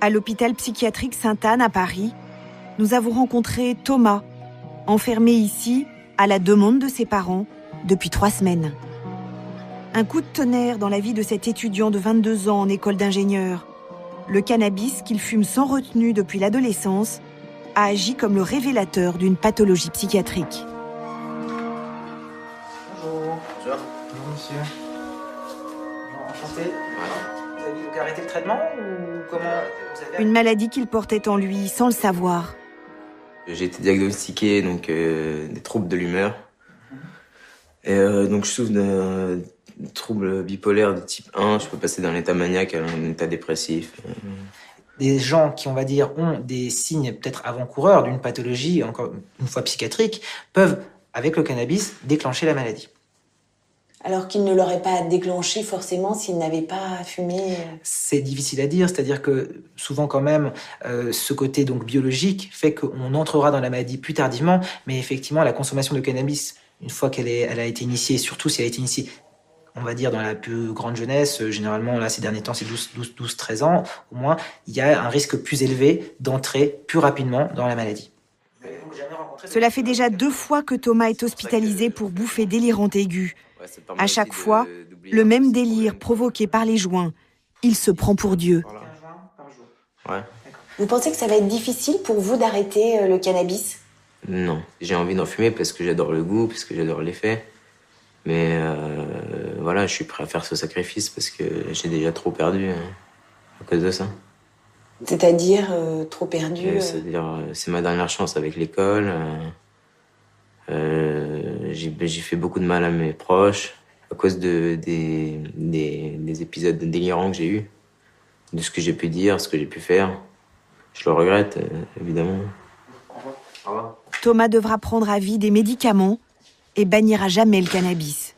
À l'hôpital psychiatrique Sainte-Anne à Paris, nous avons rencontré Thomas, enfermé ici, à la demande de ses parents, depuis 3 semaines. Un coup de tonnerre dans la vie de cet étudiant de 22 ans en école d'ingénieur. Le cannabis qu'il fume sans retenue depuis l'adolescence a agi comme le révélateur d'une pathologie psychiatrique. Bonjour. Bonjour. Bonjour monsieur. Bonjour, enchanté. Vous avez donc arrêté le traitement ou comment vous avez... Une maladie qu'il portait en lui sans le savoir. J'ai été diagnostiqué donc des troubles de l'humeur. Et donc je souffre d'un trouble bipolaire de type 1. Je peux passer d'un état maniaque à un état dépressif. Des gens qui, on va dire, ont des signes peut-être avant-coureurs d'une pathologie, encore une fois psychiatrique, peuvent, avec le cannabis, déclencher la maladie. Alors qu'il ne l'aurait pas déclenché forcément s'il n'avait pas fumé. C'est difficile à dire, c'est-à-dire que souvent quand même, ce côté donc biologique fait qu'on entrera dans la maladie plus tardivement, mais effectivement la consommation de cannabis, une fois elle a été initiée, surtout si elle a été initiée, on va dire dans la plus grande jeunesse, généralement là ces derniers temps c'est 12-13 ans, au moins, il y a un risque plus élevé d'entrer plus rapidement dans la maladie. Cela fait déjà 2 fois que Thomas est hospitalisé pour bouffée délirante aiguë. À chaque fois, le même délire provoqué par les joints. Il se prend pour Dieu. Ouais. Vous pensez que ça va être difficile pour vous d'arrêter le cannabis? Non, j'ai envie d'en fumer parce que j'adore le goût, parce que j'adore l'effet. Mais voilà, je suis prêt à faire ce sacrifice parce que j'ai déjà trop perdu à cause de ça. C'est-à-dire trop perdu C'est-à-dire, c'est ma dernière chance avec l'école. J'ai fait beaucoup de mal à mes proches à cause des épisodes délirants que j'ai eus, de ce que j'ai pu dire, ce que j'ai pu faire. Je le regrette, évidemment. Au revoir. Thomas devra prendre à vie des médicaments et bannira jamais le cannabis.